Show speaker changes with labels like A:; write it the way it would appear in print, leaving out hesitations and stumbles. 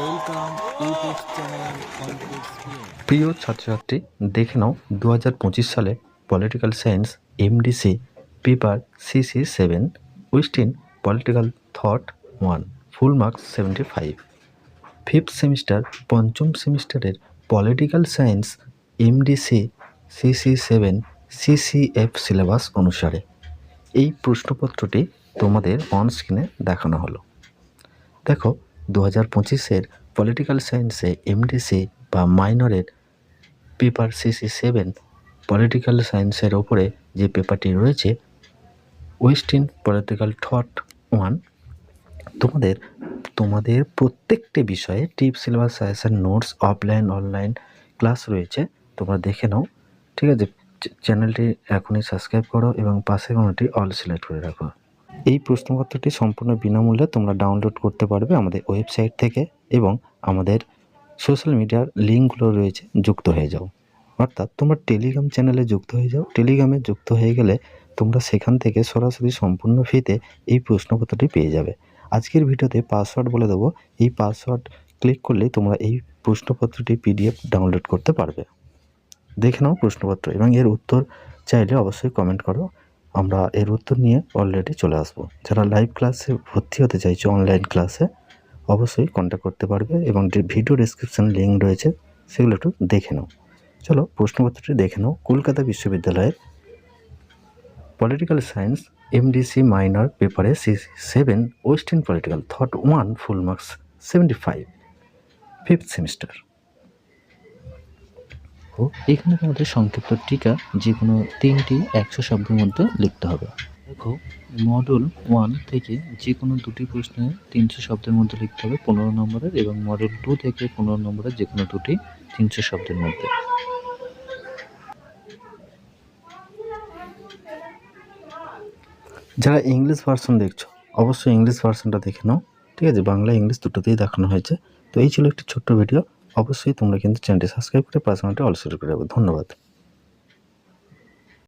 A: Welcome YouTube channel complex view.
B: প্রিয় ছাত্রছাত্রী, দেখে নাও 2025 সালে political science MDC paper CC7 ওয়েস্টিন political thought 1 full marks 75। Fifth semester পঞ্চম সেমিস্টারের political science MDC CC7 CCF syllabus অনুসারে এই প্রশ্নপত্রটি তোমাদের অন স্ক্রিনে দেখানো হলো। দেখো, 2025-এর পলিটিক্যাল সায়েন্সে এমডিসি বা মাইনরের পেপার CC7 পলিটিক্যাল সায়েন্সের ওপরে যে পেপারটি রয়েছে ওয়েস্টিন পলিটিক্যাল থট 1, তোমাদের প্রত্যেকটি বিষয়ে টিপ syllabus suggestion notes offline online class রয়েছে, তোমরা দেখে নাও। ঠিক আছে, চ্যানেলটি এখনই সাবস্ক্রাইব করো এবং পাশে কোনোটি অল সিলেক্ট করে রাখো। এই প্রশ্নপত্রটি সম্পূর্ণ বিনামূল্যে তোমরা ডাউনলোড করতে পারবে আমাদের ওয়েবসাইট থেকে এবং আমাদের সোশ্যাল মিডিয়ার লিঙ্কগুলো রয়েছে, যুক্ত হয়ে যাও। অর্থাৎ তোমরা টেলিগ্রাম চ্যানেলে যুক্ত হয়ে যাও। টেলিগ্রামে যুক্ত হয়ে গেলে তোমরা সেখান থেকে সরাসরি সম্পূর্ণ ফ্রিতে এই প্রশ্নপত্রটি পেয়ে যাবে। আজকের ভিডিওতে পাসওয়ার্ড বলে দেবো, এই পাসওয়ার্ড ক্লিক করলেই তোমরা এই প্রশ্নপত্রটি PDF ডাউনলোড করতে পারবে। দেখে নাও প্রশ্নপত্র এবং এর উত্তর চাইলে অবশ্যই কমেন্ট করো, আমরা এর উত্তর নিয়ে অলরেডি চলে আসবো। যারা লাইভ ক্লাসে ভর্তি হতে চাইছো অনলাইন ক্লাসে, অবশ্যই কন্ট্যাক্ট করতে পারবে এবং যে ভিডিও ডেসক্রিপশন লিঙ্ক রয়েছে সেগুলো একটু দেখে নাও। চলো প্রশ্নপত্রটি দেখে নাও। কলকাতা বিশ্ববিদ্যালয়ের পলিটিক্যাল সায়েন্স এমডিসি মাইনর পেপারে CC7 western political thought 1 full marks 75, fifth semester. ও এখানে তোমাদের সংক্ষিপ্ত টিকা যে কোনো 3টি 100 শব্দের মধ্যে লিখতে হবে। দেখো, মডেল 1 থেকে যে কোনো 2টি প্রশ্নে 300 শব্দের মধ্যে লিখতে হবে 15 নম্বরের, এবং মডেল 2 থেকে 15 নম্বরের যে কোনো 2টি 300 শব্দের মধ্যে। যারা ইংলিশ ভার্সন দেখছো অবশ্যই ইংলিশ ভার্সনটা দেখে নাও। ঠিক আছে, বাংলা ইংলিশ দুটোতেই দেখানো হয়েছে। তো এই ছিল একটি ছোট্ট ভিডিও। অবশ্যই তোমরা কিন্তু চ্যানেলটি সাবস্ক্রাইব করে পাশে অল সিলেক্ট করে রাখবে। ধন্যবাদ।